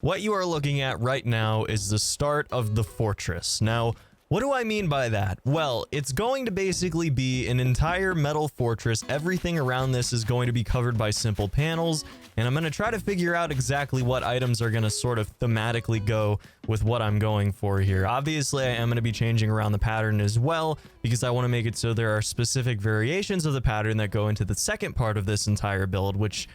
What you are looking at right now is the start of the fortress. Now, what do I mean by that? Well, it's going to basically be an entire metal fortress. Everything around this is going to be covered by simple panels, and I'm going to try to figure out exactly what items are going to sort of thematically go with what I'm going for here. Obviously, I am going to be changing around the pattern as well, because I want to make it so there are specific variations of the pattern that go into the second part of this entire build, which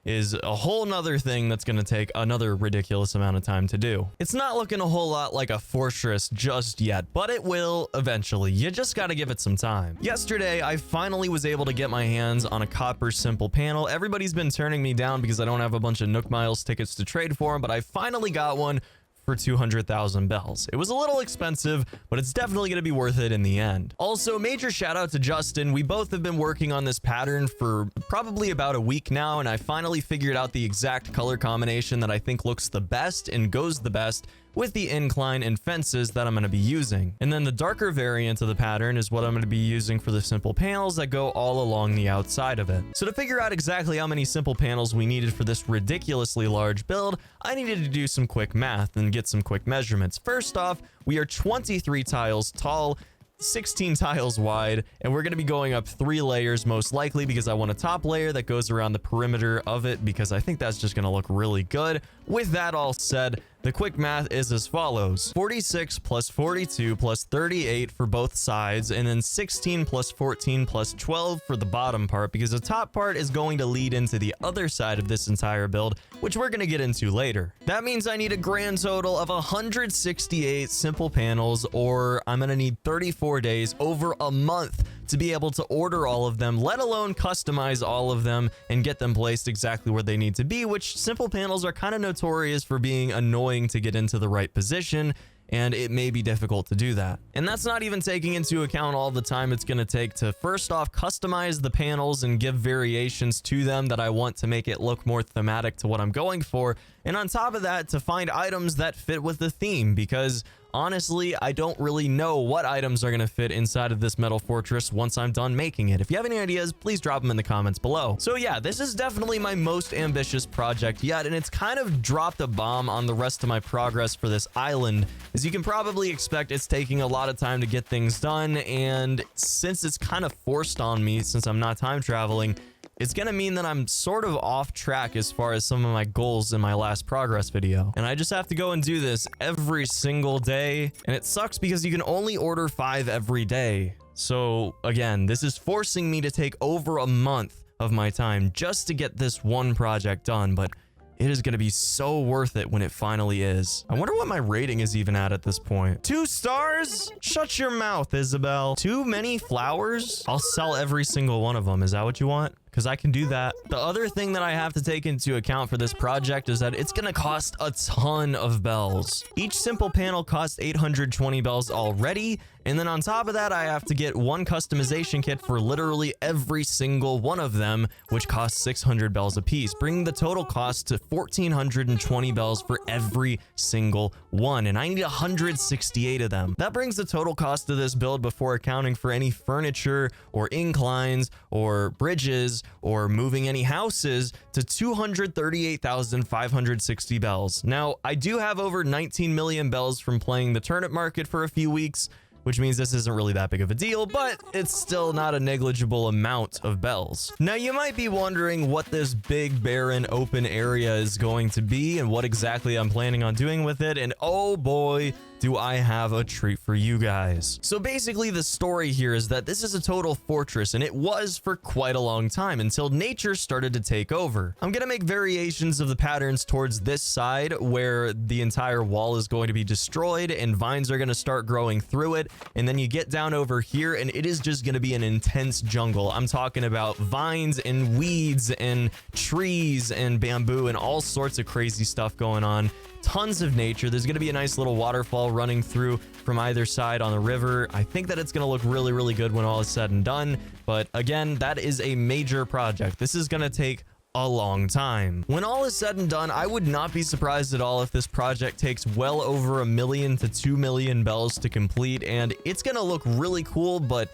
is a whole nother thing that's going to take another ridiculous amount of time to do. It's not looking a whole lot like a fortress just yet, but it will eventually. You just got to give it some time. Yesterday, I finally was able to get my hands on a copper simple panel. Everybody's been turning me down because I don't have a bunch of Nook Miles tickets to trade for them, but I finally got one for 200,000 bells. It was a little expensive, but it's definitely going to be worth it in the end. Also, major shout out to Justin. We both have been working on this pattern for probably about a week now, and I finally figured out the exact color combination that I think looks the best and goes the best with the incline and fences that I'm going to be using. And then the darker variant of the pattern is what I'm going to be using for the simple panels that go all along the outside of it. So to figure out exactly how many simple panels we needed for this ridiculously large build, I needed to do some quick math and get some quick measurements. First off, we are 23 tiles tall, 16 tiles wide, and we're going to be going up 3 layers most likely because I want a top layer that goes around the perimeter of it because I think that's just going to look really good. With that all said, the quick math is as follows: 46 plus 42 plus 38 for both sides, and then 16 plus 14 plus 12 for the bottom part, because the top part is going to lead into the other side of this entire build, which we're going to get into later. That means I need a grand total of 168 simple panels, or I'm going to need 34 days, over a month, to be able to order all of them, let alone customize all of them and get them placed exactly where they need to be, which simple panels are kind of notorious for being annoying to get into the right position, and it may be difficult to do that. And that's not even taking into account all the time it's going to take to first off customize the panels and give variations to them that I want to make it look more thematic to what I'm going for, and on top of that, to find items that fit with the theme, because honestly, I don't really know what items are going to fit inside of this metal fortress once I'm done making it. If you have any ideas, please drop them in the comments below. So yeah, this is definitely my most ambitious project yet, and it's kind of dropped a bomb on the rest of my progress for this island. As you can probably expect, it's taking a lot of time to get things done, and since it's kind of forced on me since I'm not time traveling, it's gonna mean that I'm sort of off track as far as some of my goals in my last progress video. And I just have to go and do this every single day. And it sucks because you can only order 5 every day. So again, this is forcing me to take over a month of my time just to get this one project done. But it is going to be so worth it when it finally is. I wonder what my rating is even at this point. 2 stars? Shut your mouth, Isabel. Too many flowers? I'll sell every single one of them. Is that what you want? Because I can do that. The other thing that I have to take into account for this project is that it's going to cost a ton of bells. Each simple panel costs 820 bells already, and then on top of that, I have to get one customization kit for literally every single one of them, which costs 600 bells a piece, bringing the total cost to 1,420 bells for every single one, and I need 168 of them. That brings the total cost of this build before accounting for any furniture or inclines or bridges or moving any houses to 238,560 bells. Now, I do have over 19 million bells from playing the turnip market for a few weeks, which means this isn't really that big of a deal, but it's still not a negligible amount of bells. Now, you might be wondering what this big, barren, open area is going to be and what exactly I'm planning on doing with it, and oh boy, do I have a treat for you guys. So basically, the story here is that this is a total fortress, and it was for quite a long time until nature started to take over. I'm gonna make variations of the patterns towards this side where the entire wall is going to be destroyed and vines are gonna start growing through it, and then you get down over here and it is just gonna be an intense jungle. I'm talking about vines and weeds and trees and bamboo and all sorts of crazy stuff going on. Tons of nature. There's going to be a nice little waterfall running through from either side on the river. I think that it's going to look really, really good when all is said and done. But again, that is a major project. This is going to take a long time. When all is said and done, I would not be surprised at all if this project takes well over 1 million to 2 million bells to complete, and it's going to look really cool, but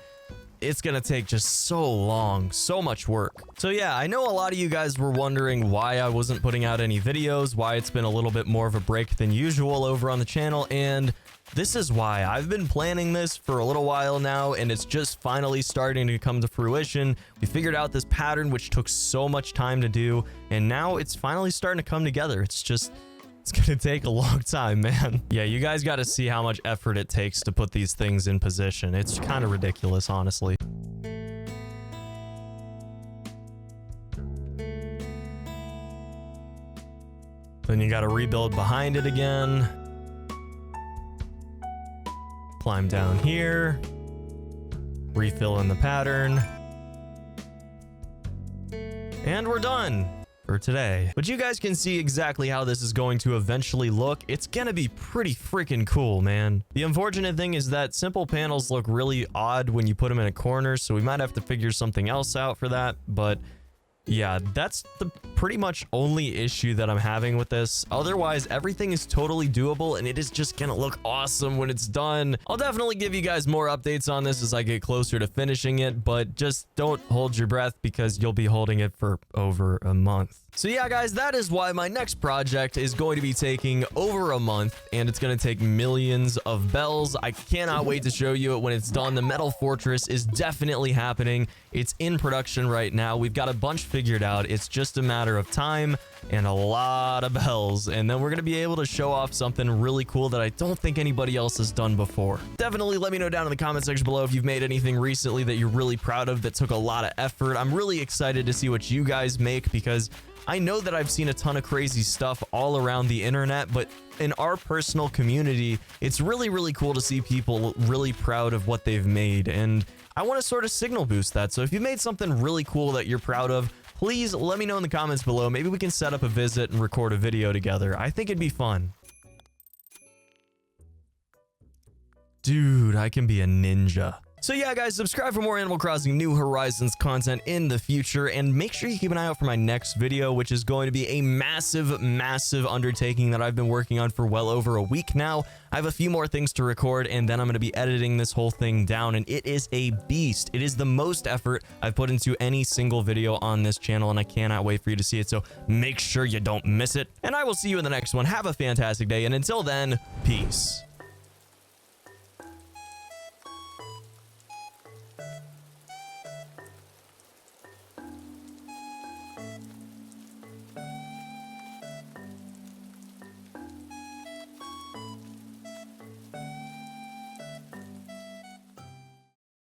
it's gonna take just so long, so much work. So yeah, I know a lot of you guys were wondering why I wasn't putting out any videos, why it's been a little bit more of a break than usual over on the channel, and this is why. I've been planning this for a little while now, and it's just finally starting to come to fruition. We figured out this pattern, which took so much time to do, and now it's finally starting to come together. It's gonna take a long time, man. Yeah, you guys got to see how much effort it takes to put these things in position. It's kind of ridiculous, honestly. Then you got to rebuild behind it again. Climb down here. Refill in the pattern. And we're done for today. But you guys can see exactly how this is going to eventually look. It's gonna be pretty freaking cool, man. The unfortunate thing is that simple panels look really odd when you put them in a corner, so we might have to figure something else out for that, but yeah, that's the pretty much only issue that I'm having with this. Otherwise, everything is totally doable, and it is just gonna look awesome when it's done. I'll definitely give you guys more updates on this as I get closer to finishing it, but just don't hold your breath because you'll be holding it for over a month. So yeah, guys, that is why my next project is going to be taking over a month, and it's going to take millions of bells. I cannot wait to show you it when it's done. The metal fortress is definitely happening. It's in production right now. We've got a bunch figured out. It's just a matter of time and a lot of bells, and then we're going to be able to show off something really cool that I don't think anybody else has done before. Definitely let me know down in the comment section below if you've made anything recently that you're really proud of that took a lot of effort. I'm really excited to see what you guys make because I know that I've seen a ton of crazy stuff all around the internet, but in our personal community, it's really, really cool to see people really proud of what they've made, and I want to sort of signal boost that. So if you've made something really cool that you're proud of, please let me know in the comments below. Maybe we can set up a visit and record a video together. I think it'd be fun. Dude, I can be a ninja. So yeah, guys, subscribe for more Animal Crossing New Horizons content in the future, and make sure you keep an eye out for my next video, which is going to be a massive, massive undertaking that I've been working on for well over a week now. I have a few more things to record, and then I'm going to be editing this whole thing down, and it is a beast. It is the most effort I've put into any single video on this channel, and I cannot wait for you to see it, so make sure you don't miss it. And I will see you in the next one. Have a fantastic day, and until then, peace.